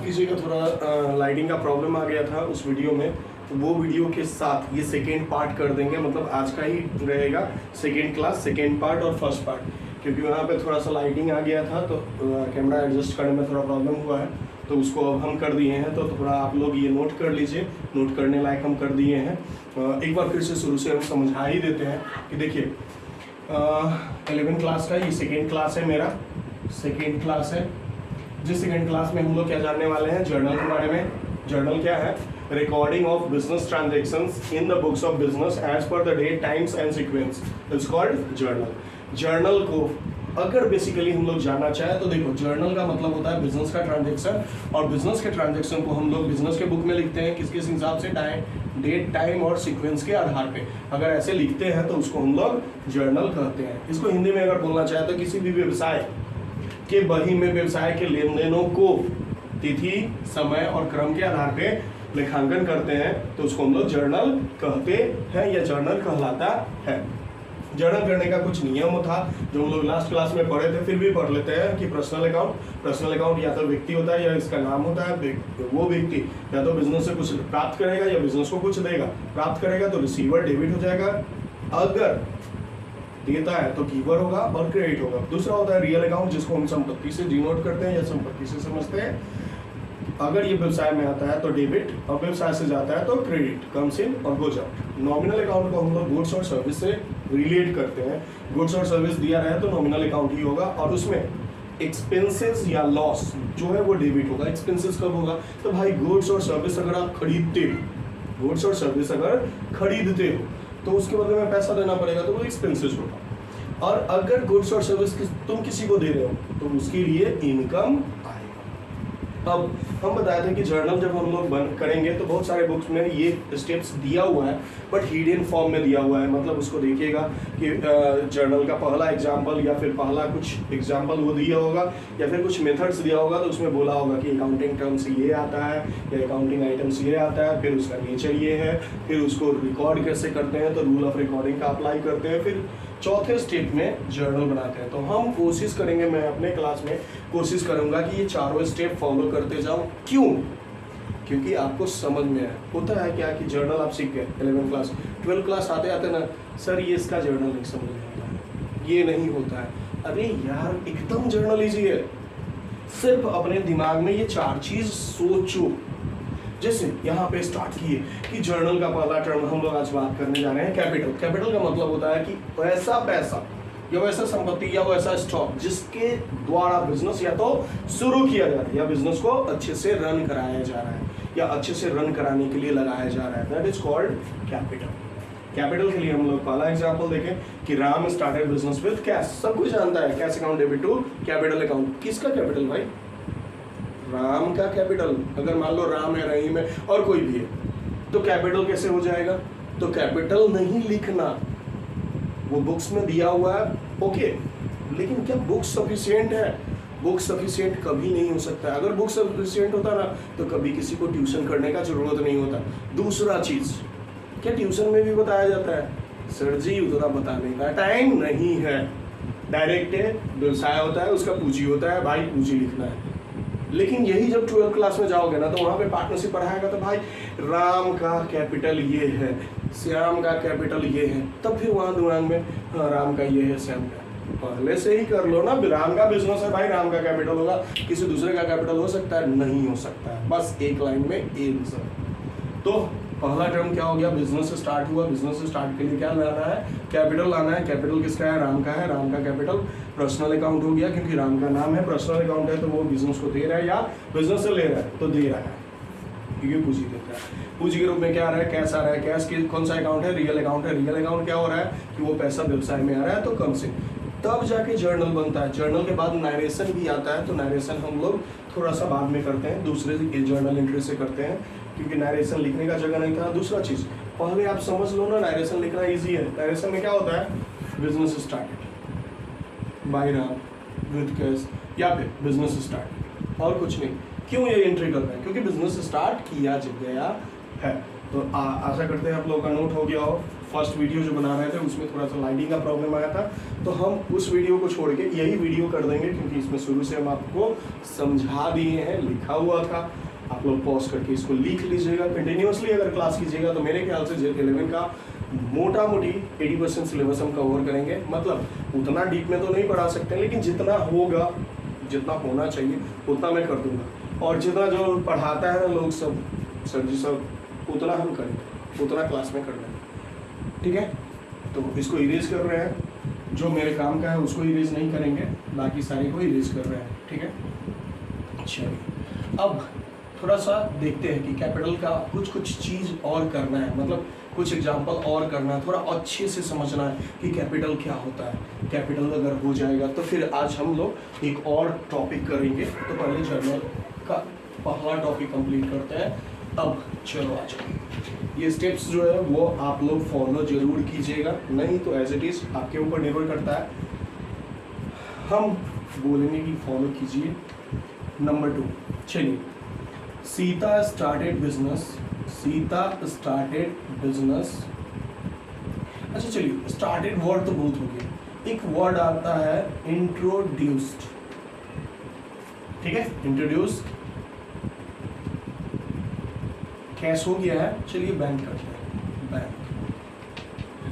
माफ़ कीजिएगा, थोड़ा लाइटिंग का प्रॉब्लम आ गया था उस वीडियो में, तो वो वीडियो के साथ ये सेकेंड पार्ट कर देंगे, मतलब आज का ही रहेगा सेकेंड क्लास, सेकेंड पार्ट और फर्स्ट पार्ट, क्योंकि वहाँ पे थोड़ा सा लाइटिंग आ गया था तो कैमरा एडजस्ट करने में थोड़ा प्रॉब्लम हुआ है, तो उसको अब हम कर दिए हैं। तो थोड़ा आप लोग ये नोट कर लीजिए, नोट करने लायक हम कर दिए हैं। एक बार फिर से शुरू से हम समझा ही देते हैं कि देखिए 11 क्लास का ये सेकेंड क्लास है, मेरा सेकेंड क्लास है। जिस सेकेंड क्लास में हम लोग क्या जानने वाले हैं, जर्नल के बारे में। जर्नल क्या है? Recording of business transactions in the books of business as per the date, times and sequence, it's called journal. Journal को अगर बेसिकली हम लोग जानना चाहें तो देखो, जर्नल का मतलब होता है बिजनेस का ट्रांजेक्शन, और बिजनेस के ट्रांजेक्शन को हम लोग बिजनेस के बुक में लिखते हैं किस हिसाब से, डेट, टाइम और सीक्वेंस के आधार पे। अगर ऐसे लिखते हैं तो उसको हम लोग जर्नल कहते हैं। इसको हिंदी में अगर बोलना चाहे तो किसी भी व्यवसाय के बही में व्यवसाय के लेन देनों को तिथि, समय और क्रम के आधार पे लेखांकन करते हैं, तो उसको हम लोग जर्नल कहते हैं या जर्नल कहलाता है। जर्नल करने का कुछ नियम था जो हम लोग लास्ट क्लास में पढ़े थे, फिर भी पढ़ लेते हैं कि पर्सनल अकाउंट या तो व्यक्ति होता है या इसका नाम होता है। वो व्यक्ति या तो बिजनेस से कुछ प्राप्त करेगा या बिजनेस को कुछ देगा। प्राप्त करेगा तो रिसीवर डेबिट हो जाएगा, अगर देता है तो गिवर होगा और क्रेडिट होगा। दूसरा होता है रियल अकाउंट, जिसको हम संपत्ति से डिनोट करते हैं या संपत्ति से समझते हैं। अगर ये व्यवसाय में आता है तो डेबिट, और व्यवसाय से जाता है तो क्रेडिट, कम्स इन और गोज आउट। नॉमिनल अकाउंट को हम लोग गुड्स और सर्विस से रिलेट करते हैं। गुड्स और सर्विस दिया रहे तो नॉमिनल अकाउंट ही होगा, और उसमें एक्सपेंसेस या लॉस जो है वो डेबिट होगा। एक्सपेंसेस कब होगा? तो भाई गुड्स और सर्विस अगर आप खरीदते हो, गुड्स और सर्विस अगर खरीदते हो तो उसके बदले में पैसा देना पड़ेगा, तो वो एक्सपेंसेस होगा। और अगर गुड्स और सर्विस तुम किसी को दे रहे हो तो उसके लिए इनकम आएगा। अब हम बताए थे कि जर्नल जब हम लोग बंद करेंगे तो बहुत सारे बुक्स में ये स्टेप्स दिया हुआ है, बट हिडन फॉर्म में दिया हुआ है। मतलब उसको देखिएगा कि जर्नल का पहला एग्जाम्पल या फिर पहला कुछ एग्जाम्पल वो दिया होगा, या फिर कुछ मेथड्स दिया होगा, तो उसमें बोला होगा कि अकाउंटिंग टर्म्स ये आता है या अकाउंटिंग आइटम्स ये आता है, फिर उसका नेचर ये है, फिर उसको रिकॉर्ड कैसे करते हैं तो रूल ऑफ रिकॉर्डिंग का अप्लाई करते हैं, फिर चौथे स्टेप में जर्नल बनाते हैं। तो हम कोशिश करेंगे, मैं अपने क्लास में कोशिश करूंगा कि ये चारों स्टेप फॉलो करते जाऊं। क्यों? क्योंकि आपको समझ में आए। होता है क्या कि जर्नल आप सीख गए 11 क्लास, 12 क्लास आते आते ना, सर ये इसका जर्नल नहीं समझ में आता है, ये नहीं होता है। अरे यार एकदम जर्नल इजी है, सिर्फ अपने दिमाग में ये 4 चीज सोचो। जैसे यहाँ पे स्टार्ट किए कि जर्नल का पहला टर्म हम लोग आज बात करने जा रहे हैं कैपिटल। कैपिटल का मतलब होता है कि वैसा पैसा या वैसा संपत्ति या वैसा स्टॉक जिसके द्वारा बिजनेस या तो शुरू किया जा रहा है या बिजनेस को अच्छे से रन कराया जा रहा है या अच्छे से रन कराने के लिए लगाया जा रहा है, that is called capital. Capital के लिए हम लोग पहला एग्जांपल देखें कि Ram started business with cash. सब कुछ जानता है cash account debit to capital account. किसका कैपिटल भाई? राम का कैपिटल। अगर मान लो राम है, रहीम है और कोई भी है, तो कैपिटल कैसे हो जाएगा? तो कैपिटल नहीं लिखना, वो बुक्स में दिया हुआ है, ओके, लेकिन क्या बुक सफिशिएंट है? बुक सफिशिएंट कभी नहीं हो सकता। अगर बुक सफिशिएंट होता ना तो कभी किसी को ट्यूशन करने का जरूरत नहीं होता। दूसरा चीज, क्या ट्यूशन में भी बताया जाता है? सर जी उतना बताने का टाइम नहीं है। डायरेक्ट व्यवसाय होता है, उसका पूंजी होता है, भाई पूंजी लिखना है। लेकिन यही जब 12 क्लास में जाओगे ना तो वहाँ पे पार्टनरशिप पढ़ाएगा, तो भाई राम का कैपिटल ये है, श्याम का कैपिटल ये है, तब फिर वहाँ दिमाग में हाँ राम का ये है, श्याम का। पहले से ही कर लो ना, राम का बिजनेस है भाई, राम का कैपिटल होगा, किसी दूसरे का कैपिटल हो सकता है? नहीं हो सकता है। बस एक लाइन में एक सर। तो पहला टर्म क्या हो गया? बिजनेस से स्टार्ट हुआ। बिजनेस से स्टार्ट के लिए क्या लाना है? कैपिटल लाना है। कैपिटल किसका है? राम का है। राम का कैपिटल पर्सनल अकाउंट हो गया, क्योंकि राम का नाम है, पर्सनल अकाउंट है, तो वो बिजनेस को दे रहा है या बिजनेस से ले रहा है, तो दे रहा है क्योंकि पूंजी देता है। पूंजी के रूप में क्या आ रहा है? कैश आ रहा है। कैश की कौन सा अकाउंट है? रियल अकाउंट है। रियल अकाउंट क्या हो रहा है कि वो पैसा व्यवसाय में आ रहा है, तो कम से तब जाके जर्नल बनता है। जर्नल के बाद नरेशन भी आता है, तो नरेशन हम लोग थोड़ा सा बाद में करते हैं, दूसरे जर्नल एंट्री से करते हैं, क्योंकि नरेशन लिखने का जगह नहीं था। दूसरा चीज पहले आप समझ लो ना, नरेशन लिखना इजी है। नरेशन में क्या होता है? Business started by Ram with cash, या फिर बिजनेस स्टार्ट, और कुछ नहीं। क्यों ये एंट्री कर रहे हैं? क्योंकि बिजनेस स्टार्ट किया गया है। तो आशा करते हैं आप लोगों का नोट हो गया हो। फर्स्ट वीडियो जो बना रहे थे उसमें थोड़ा सा लाइटिंग का प्रॉब्लम आया था, तो हम उस वीडियो को छोड़ के यही वीडियो कर देंगे, क्योंकि इसमें शुरू से हम आपको समझा दिए हैं, लिखा हुआ था। आप लोग पॉज करके इसको लिख लीजिएगा। कंटिन्यूसली अगर क्लास कीजिएगा तो मेरे ख्याल से जेट 11 का मोटा मोटी 80% सिलेबस हम कवर करेंगे। मतलब उतना डीप में तो नहीं पढ़ा सकते, लेकिन जितना होगा, जितना होना चाहिए उतना मैं कर दूंगा। और जितना जो पढ़ाता है ना लोग सब, सर जी सब, उतना हम करेंगे, उतना क्लास में कर लेंगे, ठीक है। तो इसको इरेज कर रहे हैं, जो मेरे काम का है उसको इरेज नहीं करेंगे, बाकी सारे को इरेज कर रहे हैं, ठीक है। चलिए अब थोड़ा सा देखते हैं कि कैपिटल का कुछ चीज़ और करना है, मतलब कुछ एग्जांपल और करना है, थोड़ा अच्छे से समझना है कि कैपिटल क्या होता है। कैपिटल अगर हो जाएगा तो फिर आज हम लोग एक और टॉपिक करेंगे। तो पहले जर्नल का पहला टॉपिक कंप्लीट करते हैं। अब चलो आ जाओ, ये स्टेप्स जो है वो आप लोग फॉलो जरूर कीजिएगा, नहीं तो एज इट इज़ आपके ऊपर निर्भर करता है। हम बोलेंगे कि फॉलो कीजिए। नंबर 2, चलिए, Sita started business. Sita started business. अच्छा चलिए, स्टार्टेड वर्ड तो बहुत हो गया, एक वर्ड आता है इंट्रोड्यूस्ड, ठीक है। इंट्रोड्यूस कैश हो गया है, चलिए बैंक करते हैं। Bank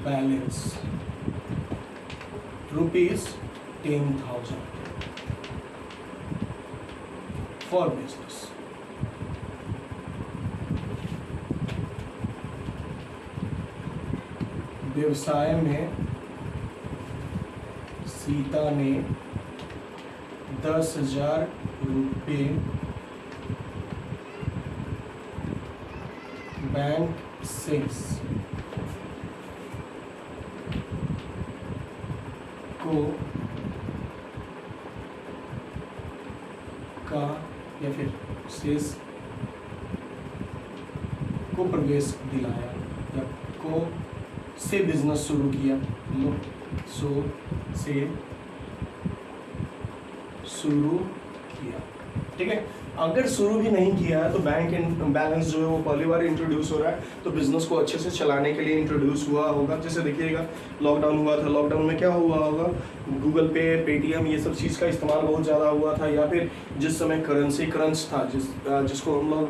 balance ₹10,000 for business. व्यवसाय में सीता ने 10,000 रुपये बैंक से को का या फिर शेष को प्रवेश दिलाया, या को से बिजनेस शुरू किया, लो सो से शुरू किया, ठीक है। अगर शुरू भी नहीं किया है तो बैंक बैलेंस जो है वो पहली बार इंट्रोड्यूस हो रहा है, तो बिजनेस को अच्छे से चलाने के लिए इंट्रोड्यूस हुआ होगा। जैसे देखिएगा लॉकडाउन हुआ था, लॉकडाउन में क्या हुआ होगा, गूगल पे, पेटीएम, ये सब चीज़ का इस्तेमाल बहुत ज़्यादा हुआ था। या फिर जिस समय करेंसी क्रंच था, जिसको हम लोग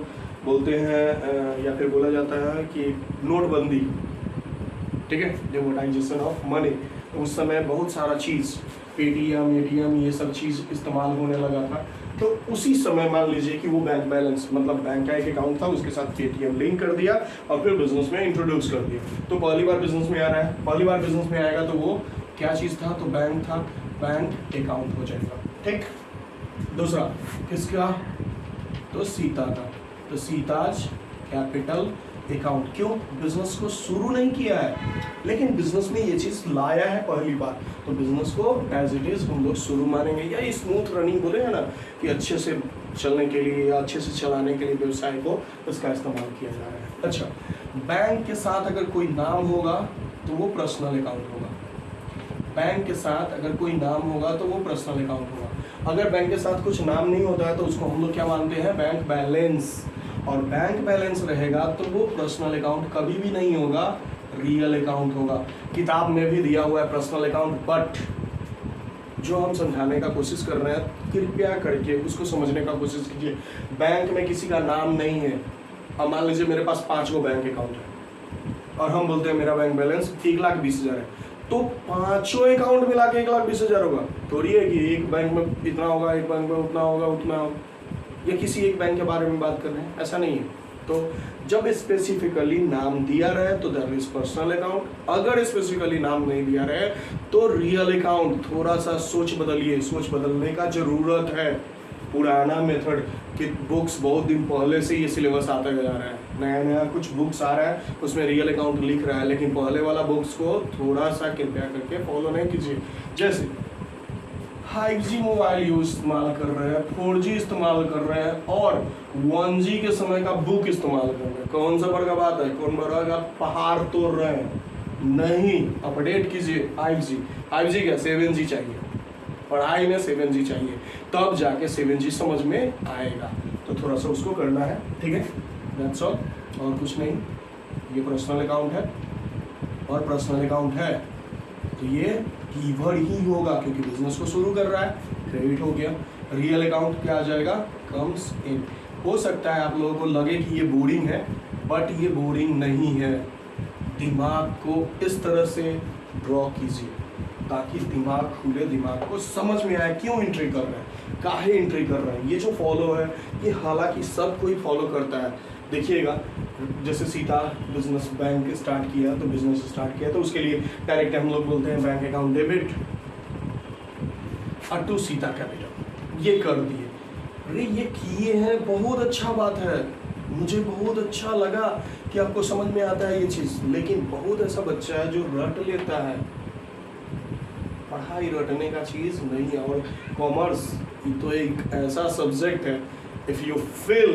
बोलते हैं या फिर बोला जाता है कि नोटबंदी, ठीक है, डिमोनेटाइजेशन ऑफ मनी, उस समय बहुत सारा चीज़, पेटीएम, एटीएम, ये सब चीज़ इस्तेमाल होने लगा था। तो उसी समय मान लीजिए कि वो बैंक बैलेंस, मतलब बैंक का एक अकाउंट था, उसके साथ पेटीएम लिंक कर दिया और फिर बिजनेस में इंट्रोड्यूस कर दिया। तो पहली बार बिजनेस में आ रहा है, पहली बार बिजनेस में आएगा तो वो क्या चीज़ था, तो बैंक था, बैंक अकाउंट हो जाएगा, ठीक। दूसरा किसका, तो सीता का, तो सीताज कैपिटल अकाउंट। क्यों, बिजनेस को शुरू नहीं किया है, लेकिन बिजनेस में ये चीज़ लाया है पहली बार, तो बिजनेस को एज इट इज़ हम लोग शुरू मानेंगे। या स्मूथ रनिंग बोले हैं ना, कि अच्छे से चलने के लिए या अच्छे से चलाने के लिए व्यवसाय को इसका इस्तेमाल किया जा रहा है। अच्छा, बैंक के साथ अगर कोई नाम होगा तो वो पर्सनल अकाउंट होगा। बैंक के साथ अगर कोई नाम होगा तो वो पर्सनल अकाउंट होगा। अगर बैंक के साथ कुछ नाम नहीं होता है तो उसको हम लोग क्या मानते हैं, बैंक बैलेंस। और बैंक बैलेंस रहेगा तो वो पर्सनल अकाउंट कभी भी नहीं होगा, रियल अकाउंट होगा। किताब में भी दिया हुआ है पर्सनल अकाउंट, बट जो हम समझाने का कोशिश कर रहे हैं, कृपया करके उसको समझने का कोशिश कीजिए। बैंक में किसी का नाम नहीं है। अब मान लीजिए मेरे पास 5 गो बैंक अकाउंट है और हम बोलते हैं मेरा बैंक बैलेंस 1,20,000 है, तो 5 अकाउंट मिला के 1,20,000 होगा। थोड़ी है कि एक बैंक में इतना होगा, एक बैंक में उतना होगा, उतना होगा, या किसी एक बैंक के बारे में बात कर रहे हैं, ऐसा नहीं है। तो जब स्पेसिफिकली नाम दिया रहे तो दैट इज पर्सनल अकाउंट, अगर स्पेसिफिकली नाम नहीं दिया रहे तो रियल अकाउंट। थोड़ा सा सोच बदलिए, सोच बदलने का जरूरत है। पुराना मेथड कि बुक्स बहुत दिन पहले से ये सिलेबस आता जा रहा है, नया नया कुछ बुक्स आ रहा है उसमें रियल अकाउंट लिख रहा है, लेकिन पहले वाला बुक्स को थोड़ा सा कृपया करके फॉलो नहीं कीजिए। जैसे 5G मोबाइल इस्तेमाल कर रहे हैं, 4G इस्तेमाल कर रहे हैं और 1G के समय का बुक इस्तेमाल कर रहे हैं। कौन सा बड़ा बात है, कौन बड़ा का पहाड़ तोड़ रहे हैं? नहीं, अपडेट कीजिए। 5G क्या 7G चाहिए, पढ़ाई में 7G चाहिए, तब जाके 7G समझ में आएगा। तो थोड़ा सा उसको करना है, ठीक है, दैट्स ऑल, और कुछ नहीं। ये पर्सनल अकाउंट है और पर्सनल अकाउंट है, तो ये कीवर्ड ही होगा क्योंकि बिजनेस को शुरू कर रहा है, क्रेडिट हो गया। रियल अकाउंट क्या आ जाएगा, कम्स इन। हो सकता है आप लोगों को लगे कि ये बोरिंग है, बट ये बोरिंग नहीं है। दिमाग को इस तरह से ड्रॉ कीजिए ताकि दिमाग खुले, दिमाग को समझ में आए क्यों एंट्री कर रहे हैं, काहे एंट्री कर रहे हैं। ये जो फॉलो है ये हालांकि सब कोई फॉलो करता है। देखिएगा जैसे सीता बिजनेस बैंक स्टार्ट किया तो बिजनेस स्टार्ट किया तो उसके लिए डायरेक्ट हम लोग बोलते हैं bank account debit to Sita capital, ये कर दिए। अरे ये किए हैं, बहुत अच्छा बात है, मुझे बहुत अच्छा लगा कि आपको समझ में आता है ये चीज़। लेकिन बहुत ऐसा बच्चा है जो रट लेता है, पढ़ाई रटने का चीज़ नहीं है। और कॉमर्स तो एक ऐसा सब्जेक्ट है, if you feel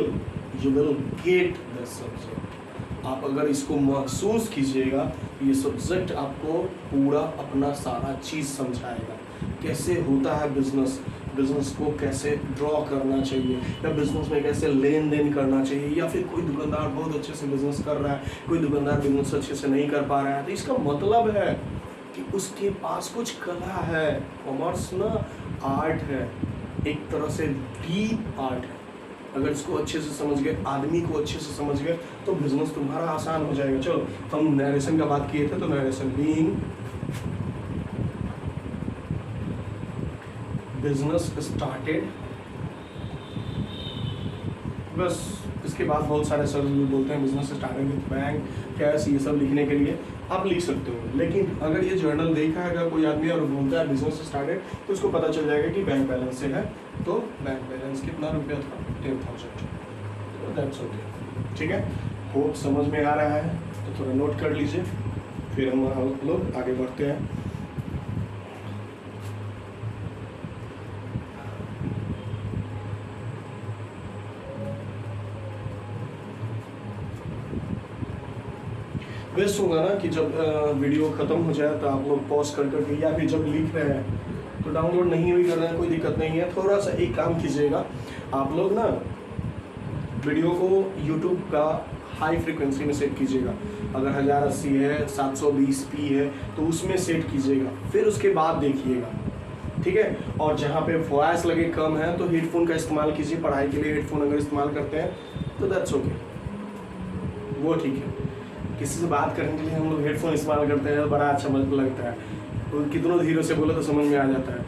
you will get the subject. आप अगर इसको महसूस कीजिएगा, ये सब्जेक्ट आपको पूरा अपना सारा चीज़ समझाएगा। कैसे होता है बिजनेस, बिजनेस को कैसे ड्रॉ करना चाहिए, या बिजनेस में कैसे लेन देन करना चाहिए, या फिर कोई दुकानदार बहुत अच्छे से बिजनेस कर रहा है, कोई दुकानदार बिजनेस अच्छे से नहीं कर पा रहा है, तो इसका मतलब है कि उसके पास कुछ कला है। कॉमर्स ना आर्ट है, एक तरह से डीप आर्ट है। अगर इसको अच्छे से समझ गए, आदमी को अच्छे से समझ गए, तो बिजनेस तुम्हारा आसान हो जाएगा। चलो हम नरेशन का बात किए थे, तो नरेशन बीइंग बिजनेस स्टार्टेड, बस इसके बाद बहुत सारे सर बोलते हैं business started with bank cash, ये सब लिखने के लिए आप लिख सकते हो। लेकिन अगर ये जर्नल देखा है अगर कोई आदमी और बोलता है बिजनेस स्टार्टेड, तो उसको पता चल जाएगा कि बैंक बैलेंस से है, तो बैंक बैलेंस कितना रुपया था, 10,000, तो दैट्स ओके। ठीक है, होप समझ में आ रहा है, तो थोड़ा नोट कर लीजिए, फिर हम लोग आगे बढ़ते हैं। बेस्ट होगा ना कि जब वीडियो ख़त्म हो जाए तो आप लोग पॉज कर करके, या फिर जब लिख रहे हैं तो डाउनलोड नहीं भी कर रहे हैं, कोई दिक्कत नहीं है। थोड़ा सा एक काम कीजिएगा, आप लोग ना वीडियो को यूट्यूब का हाई फ्रिक्वेंसी में सेट कीजिएगा। अगर 1080 है, 720p है, तो उसमें सेट कीजिएगा, फिर उसके बाद देखिएगा, ठीक है। और जहाँ पे वॉइस लगे कम है तो हेडफोन का इस्तेमाल कीजिए। पढ़ाई के लिए हेडफोन अगर इस्तेमाल करते हैं तो दैट्स ओके, वो ठीक है। किसी से बात करने के लिए हम लोग हेडफोन इस्तेमाल करते हैं, बड़ा अच्छा लगता है, तो कितनों धीरे से बोलो तो समझ में आ जाता है।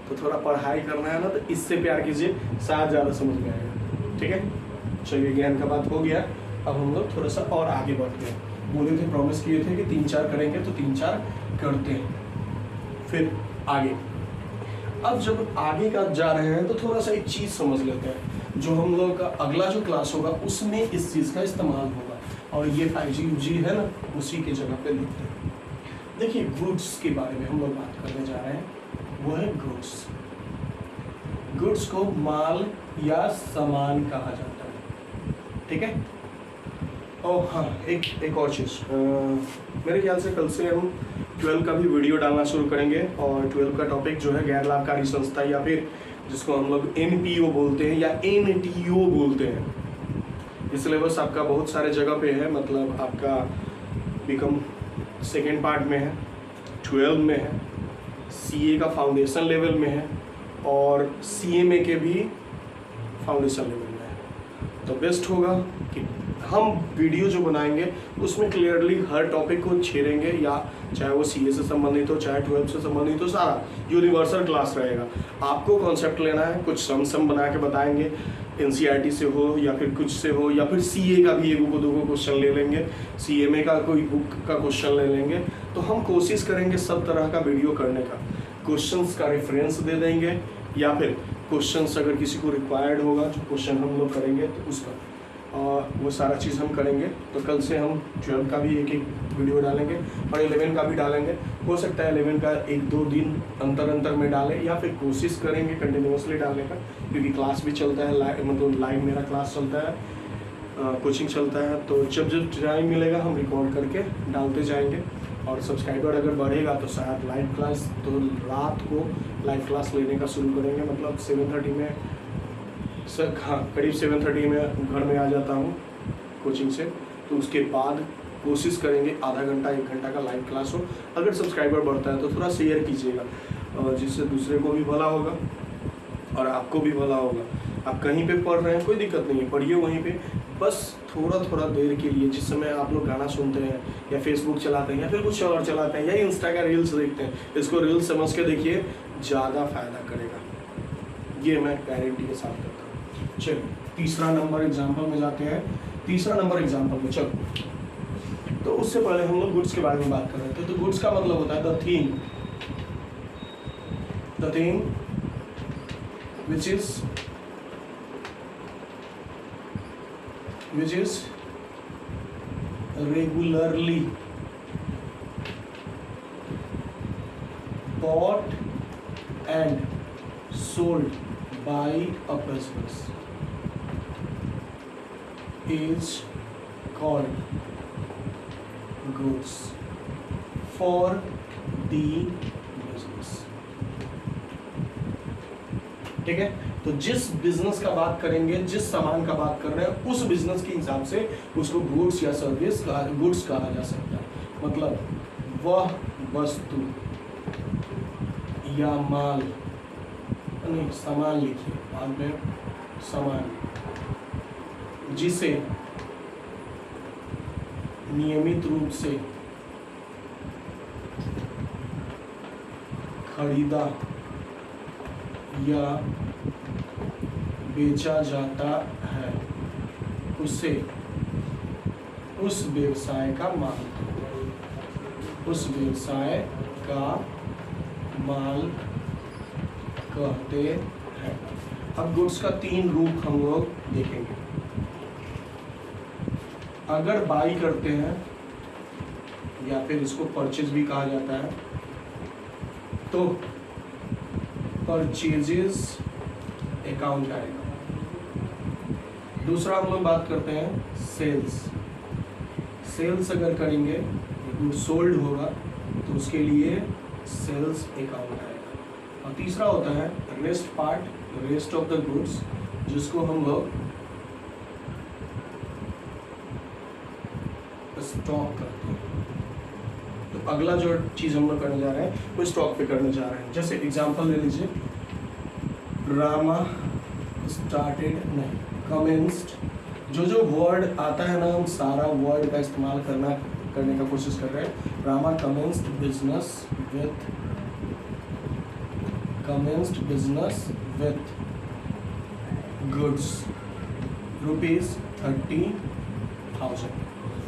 तो थोड़ा पढ़ाई करना है ना, तो इससे प्यार कीजिए, शायद ज़्यादा समझ में आएगा। ठीक है, चलिए ज्ञान का बात हो गया, अब हम लोग थोड़ा सा और आगे बढ़ते हैं। बोले थे, प्रॉमिस किए थे कि 3-4 करेंगे, तो 3-4 करते हैं। फिर आगे, अब जब आगे का जा रहे हैं तो थोड़ा सा एक चीज़ समझ लेते हैं। जो हम लोग का अगला जो क्लास होगा उसमें इस चीज़ का इस्तेमाल होगा, और ये 5G है ना, उसी के जगह पे लिखते हैं। देखिए गुड्स के बारे में हम लोग बात करने जा रहे हैं, वो है गुड्स। गुड्स को माल या सामान कहा जाता है, ठीक है। और हाँ, एक और चीज़, मेरे ख्याल से कल से हम 12 का भी वीडियो डालना शुरू करेंगे, और 12 का टॉपिक जो है गैर लाभकारी संस्था, या फिर जिसको हम लोग NPO बोलते हैं या NTO बोलते हैं। ये सिलेबस आपका बहुत सारे जगह पे है, मतलब आपका बीकॉम सेकेंड पार्ट में है, 12 में है, CA का फाउंडेशन लेवल में है, और CMA के भी फाउंडेशन लेवल में है। तो बेस्ट होगा कि हम वीडियो जो बनाएंगे उसमें क्लियरली हर टॉपिक को छेड़ेंगे, या चाहे वो CA से संबंधित हो, चाहे 12 से संबंधित हो, सारा यूनिवर्सल क्लास रहेगा। आपको कॉन्सेप्ट लेना है, कुछ सम बना के बताएंगे, NCERT से हो या फिर कुछ से हो, या फिर CA का भी 1-2 क्वेश्चन ले लेंगे, CMA का कोई बुक का क्वेश्चन ले लेंगे। तो हम कोशिश करेंगे सब तरह का वीडियो करने का, क्वेश्चंस का रेफरेंस दे देंगे, या फिर क्वेश्चंस अगर किसी को रिक्वायर्ड होगा जो क्वेश्चन हम लोग करेंगे तो उसका, और वो सारा चीज़ हम करेंगे। तो कल से हम 12 का भी एक वीडियो डालेंगे, और 11 का भी डालेंगे। हो सकता है 11 का 1-2 दिन अंतर में डालें, या फिर कोशिश करेंगे कंटिन्यूसली डालने का, क्योंकि क्लास भी चलता है, मतलब लाइव मेरा क्लास चलता है, कोचिंग चलता है। तो जब टाइम मिलेगा हम रिकॉर्ड करके डालते जाएंगे। और सब्सक्राइबर अगर बढ़ेगा तो शायद लाइव क्लास, तो रात को लाइव क्लास लेने का शुरू करेंगे, मतलब 7:30 में सर, हाँ करीब 7:30 में घर में आ जाता हूँ कोचिंग से, तो उसके बाद कोशिश करेंगे आधा घंटा 1 घंटा का लाइव क्लास हो। अगर सब्सक्राइबर बढ़ता है तो थोड़ा शेयर कीजिएगा, जिससे दूसरे को भी भला होगा और आपको भी भला होगा। आप कहीं पे पढ़ रहे हैं कोई दिक्कत नहीं है, पढ़िए वहीं पे, बस थोड़ा थोड़ा देर के लिए, जिस समय आप लोग गाना सुनते हैं या फेसबुक चलाते हैं या फिर कुछ और चलाते हैं या इंस्टा का रील्स देखते हैं, इसको रील्स समझ के देखिए, ज़्यादा फायदा करेगा, ये मैं गारंटी के साथ करता हूँ। चलिए तीसरा नंबर एग्जाम्पल में जाते हैं। तीसरा नंबर एग्जाम्पल में चलो, तो उससे पहले हम लोग गुड्स के बारे में बात कर रहे थे। तो गुड्स का मतलब होता है the thing which is regularly bought and sold by a business is called goods for the business। ठीक है, तो जिस बिजनेस का बात करेंगे, जिस सामान का बात कर रहे हैं, उस बिजनेस के हिसाब से उसको गुड्स या सर्विस गुड्स कहा जा सकता है। मतलब वह वस्तु या माल, नहीं सामान लिखिए बाद में, सामान जिसे नियमित रूप से खरीदा या बेचा जाता है, उसे उस व्यवसाय का माल, उस व्यवसाय का माल कहते हैं। अब गुड्स का 3 रूप हम लोग देखेंगे। अगर बाई करते हैं या फिर इसको परचेज भी कहा जाता है, तो परचेजेस अकाउंट आएगा। दूसरा हम लोग बात करते हैं सेल्स। सेल्स अगर करेंगे, सोल्ड होगा तो उसके लिए सेल्स अकाउंट आएगा। और तीसरा होता है rest part, rest of the goods, जिसको हम लोग स्टॉक करते हैं। तो अगला जो चीज़ हम लोग करने जा रहे हैं वो स्टॉक पे करने जा रहे हैं। जैसे एग्जांपल ले लीजिए, रामा स्टार्टेड, नहीं कमेंस्ड, जो वर्ड आता है ना, हम सारा वर्ड का इस्तेमाल करने का कोशिश कर रहे हैं। Rama commenced business with goods ₹30,000।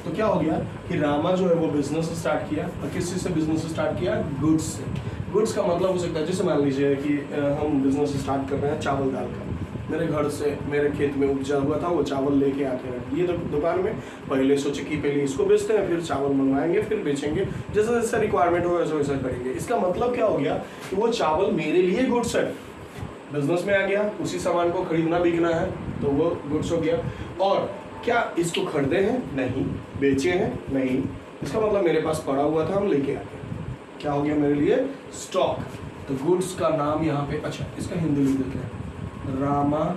तो क्या हो गया कि रामा जो है वो बिजनेस स्टार्ट किया, और किस चीज़ से बिजनेस स्टार्ट किया? गुड्स से। गुड्स का मतलब हो सकता है, जैसे मान लीजिए कि हम बिजनेस स्टार्ट कर रहे हैं चावल दाल का। मेरे घर से, मेरे खेत में उपजा हुआ था, वो चावल लेके आके रख दिए दुकान में। पहले सोचे कि पहले इसको बेचते हैं, फिर चावल मंगवाएंगे, फिर बेचेंगे, जैसा जैसा रिक्वायरमेंट हो वैसा वैसा करेंगे। इसका मतलब क्या हो गया कि वो चावल मेरे लिए गुड्स है, बिजनेस में आ गया, उसी सामान को खरीदना बिकना है तो वो गुड्स हो गया। और क्या इसको खरीदे हैं? नहीं। बेचे हैं? नहीं। इसका मतलब मेरे पास पड़ा हुआ था, हम लेके आ गए, क्या हो गया मेरे लिए? स्टॉक। तो गुड्स का नाम यहाँ पे, अच्छा इसका हिंदी लिख देते हैं, रामा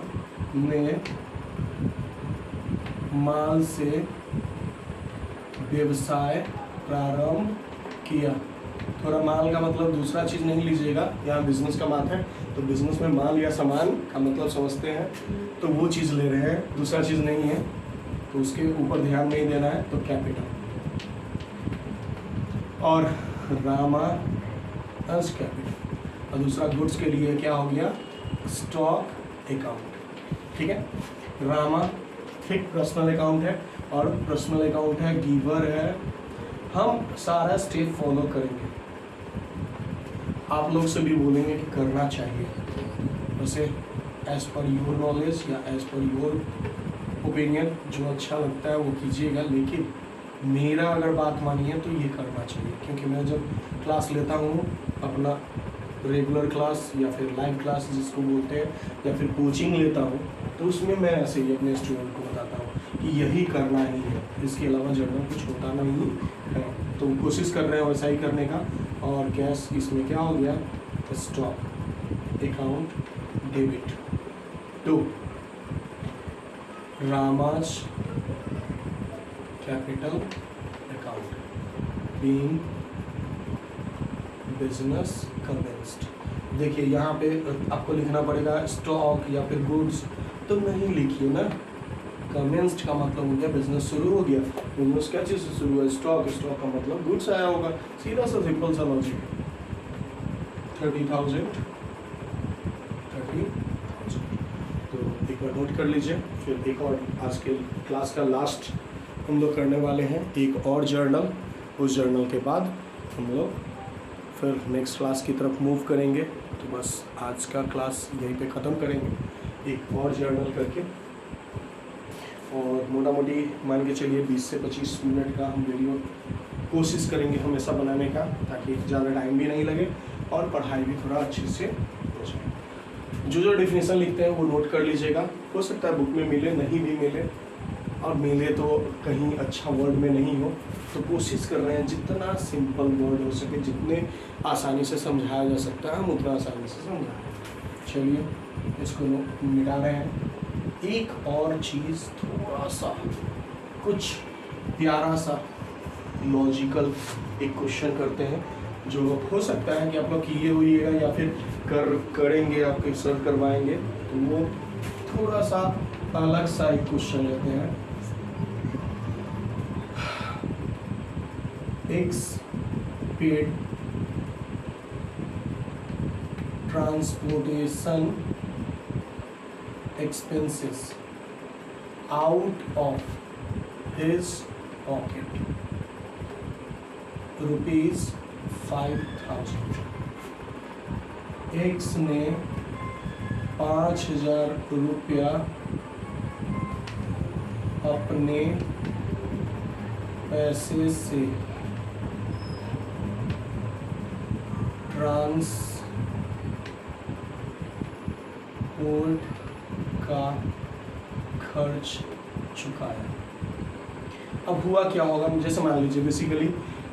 ने माल से व्यवसाय प्रारंभ किया। थोड़ा माल का मतलब दूसरा चीज़ नहीं लीजिएगा, यहाँ बिजनेस का बात है, तो बिजनेस में माल या सामान का मतलब समझते हैं, तो वो चीज़ ले रहे हैं, दूसरा चीज़ नहीं है, तो उसके ऊपर ध्यान नहीं देना है। तो कैपिटल, और रामा एज कैपिटल, और दूसरा गुड्स के लिए क्या हो गया? Stock account. ठीक है, रामा फिर पर्सनल अकाउंट है, और पर्सनल अकाउंट है, गिवर है। हम सारा स्टेप फॉलो करेंगे, आप लोग से भी बोलेंगे कि करना चाहिए, वैसे एज पर योर नॉलेज या एज पर योर ओपिनियन, जो अच्छा लगता है वो कीजिएगा, लेकिन मेरा अगर बात मानिए तो ये करना चाहिए। क्योंकि मैं जब क्लास लेता हूँ, अपना रेगुलर क्लास या फिर लाइव क्लास जिसको बोलते हैं, या फिर कोचिंग लेता हूँ, तो उसमें मैं ऐसे ही अपने स्टूडेंट को बताता हूँ कि यही करना ही है, इसके अलावा जगह कुछ होता नहीं है। तो कोशिश कर रहे हैं वैसा ही करने का। और कैश, इसमें क्या हो गया? Stock account debit to Rama's capital being business commenced. देखिए यहाँ पे आपको लिखना पड़ेगा स्टॉक या फिर गुड्स, तो नहीं लिखिए ना। कमेंस्ड का मतलब हो गया बिजनेस शुरू हो गया। बिजनेस क्या चीज़ से शुरू हुआ? स्टॉक। स्टॉक का मतलब गुड्स आया होगा। सीधा सा सिंपल सा लॉजिक। 30,000 तो एक बार नोट कर लीजिए। फिर एक और आज के क्लास का लास्ट हम लोग करने वाले हैं एक और जर्नल। उस जर्नल के बाद हम लोग फिर नेक्स्ट क्लास की तरफ मूव करेंगे। तो बस आज का क्लास यहीं पे ख़त्म करेंगे एक और जर्नल करके, और मोटा मोटी मान के चलिए 20 से 25 मिनट का हम वीडियो कोशिश करेंगे हमेशा बनाने का, ताकि ज़्यादा टाइम भी नहीं लगे और पढ़ाई भी थोड़ा अच्छे से हो जाए। जो डेफिनेशन लिखते हैं वो नोट कर लीजिएगा। हो सकता है बुक में मिले, नहीं भी मिले, और मिले तो कहीं अच्छा वर्ड में नहीं हो, तो कोशिश कर रहे हैं जितना सिंपल वर्ड हो सके, जितने आसानी से समझाया जा सकता है हम उतना आसानी से समझाएं। चलिए इसको मिटा रहे हैं। एक और चीज़, थोड़ा सा कुछ प्यारा सा लॉजिकल एक क्वेश्चन करते हैं, जो हो सकता है कि आप लोग किए हुईगा या फिर करेंगे, आपके सर करवाएंगे, तो वो थोड़ा सा अलग सा एक क्वेश्चन लेते हैं। X paid transportation expenses out of his pocket ₹5,000। X ने 5,000 रुपया अपने पैसे से ट्रांसपोर्ट का खर्च चुकाया। अब हुआ क्या होगा, जैसे मान लीजिए बेसिकली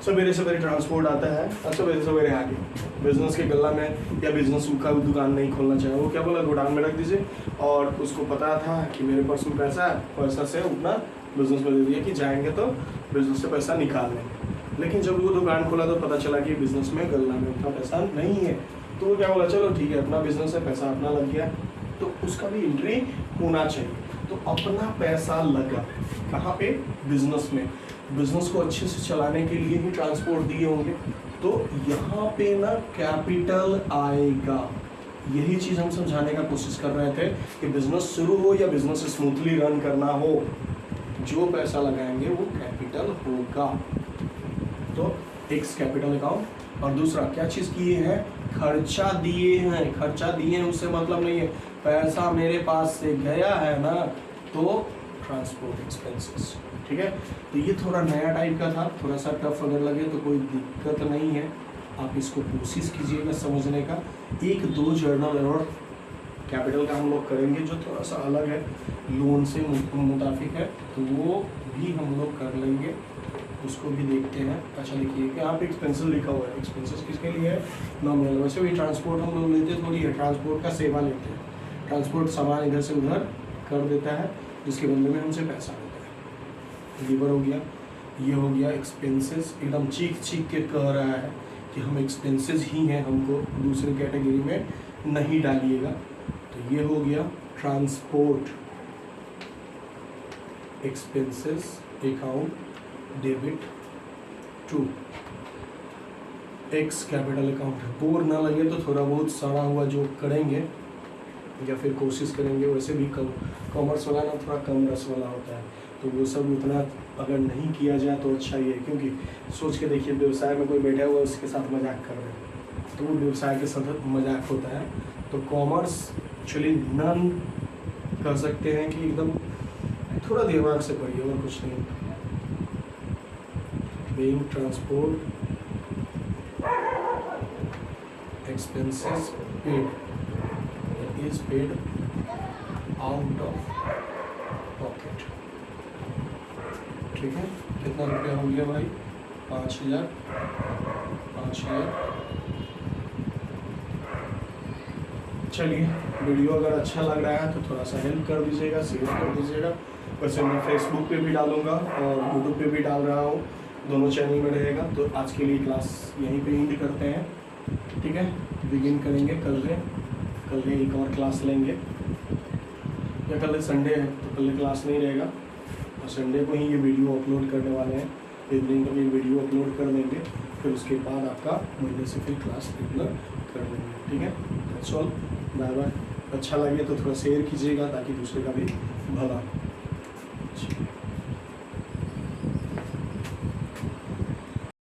सवेरे सवेरे ट्रांसपोर्ट आता है और सवेरे सवेरे आ गया बिजनेस के गला में, या बिजनेस का दुकान नहीं खोलना चाहिए, वो क्या बोला गोदाम में रख दीजिए, और उसको पता था कि मेरे पास में पैसा है, पैसा से उतना बिजनेस में दे दिया कि जाएंगे तो बिजनेस से पैसा निकाल लेंगे। लेकिन जब वो दुकान खोला तो पता चला कि बिजनेस में गल्ला में उतना पैसा नहीं है, तो वो क्या बोला, चलो ठीक है अपना बिजनेस है, पैसा अपना लग गया, तो उसका भी एंट्री होना चाहिए। तो अपना पैसा लगा कहाँ पे? बिजनेस में। बिजनेस को अच्छे से चलाने के लिए ही ट्रांसपोर्ट दिए होंगे, तो यहाँ पे ना कैपिटल आएगा। यही चीज़ हम समझाने का कोशिश कर रहे थे कि बिजनेस शुरू हो या बिजनेस स्मूथली रन करना हो, जो पैसा लगाएंगे वो कैपिटल होगा। तो एक्स कैपिटल अकाउंट, और दूसरा क्या चीज़ किए हैं? खर्चा दिए हैं। खर्चा दिए हैं उससे मतलब नहीं है पैसा मेरे पास से गया है ना, तो ट्रांसपोर्ट एक्सपेंसेस। ठीक है, तो ये थोड़ा नया टाइप का था, थोड़ा सा टफ अगर लगे तो कोई दिक्कत नहीं है, आप इसको कोशिश कीजिएगा समझने का। एक दो जर्नल और कैपिटल का हम लोग करेंगे जो थोड़ा सा अलग है, लोन से मुताफिक है, तो वो भी हम लोग कर लेंगे, उसको भी देखते हैं। अच्छा देखिए कि आप एक्सपेंसेस लिखा हुआ है, एक्सपेंसेस किसके लिए है? नॉमिनल। वैसे भी ट्रांसपोर्ट हम लोग लेते थोड़ी है, ट्रांसपोर्ट का सेवा लेते हैं, ट्रांसपोर्ट सामान इधर से उधर कर देता है, जिसके बदले में हमसे पैसा लेता है। लीवर हो गया, ये हो गया एक्सपेंसेस, एकदम चीख चीख के कह रहा है कि हम एक्सपेंसेस ही हैं, हमको दूसरी कैटेगरी में नहीं डालिएगा। तो ये हो गया transport expenses account debit to X capital account. Bore ना लगे तो थोड़ा बहुत सड़ा हुआ जो करेंगे या फिर कोशिश करेंगे, वैसे भी कॉमर्स वाला ना थोड़ा कम रस वाला होता है, तो वो सब उतना अगर नहीं किया जाए तो अच्छा ही है। क्योंकि सोच के देखिए व्यवसाय में कोई बैठा हुआ उसके साथ मजाक कर रहे हैं, तो वो व्यवसाय के साथ मजाक होता है। तो कॉमर्स एक्चुअली नन कर सकते हैं कि एकदम थोड़ा दिमाग से पढ़िए और कुछ नहीं। Being transport expenses paid, it is paid out of pocket। ठीक है, कितना रुपया हो गया भाई? 5,000। चलिए, वीडियो अगर अच्छा लग रहा है तो थोड़ा सा हेल्प कर दीजिएगा, शेयर कर दीजिएगा। वैसे मैं फेसबुक पे भी डालूंगा और यूट्यूब पे भी डाल रहा हूँ, दोनों चैनल में रहेगा। तो आज के लिए क्लास यहीं पे एंड करते हैं, ठीक है। बिगिन करेंगे कल से एक और क्लास लेंगे, या कल संडे है तो कल क्लास नहीं रहेगा, और संडे को ही ये वीडियो अपलोड करने वाले हैं। इवनिंग में ये वीडियो अपलोड कर देंगे, फिर उसके बाद आपका मंडे से फिर क्लास रेगुलर कर देंगे, ठीक है। That's all, bye bye. अच्छा लगे तो थोड़ा शेयर कीजिएगा ताकि दूसरे का भी भला हो।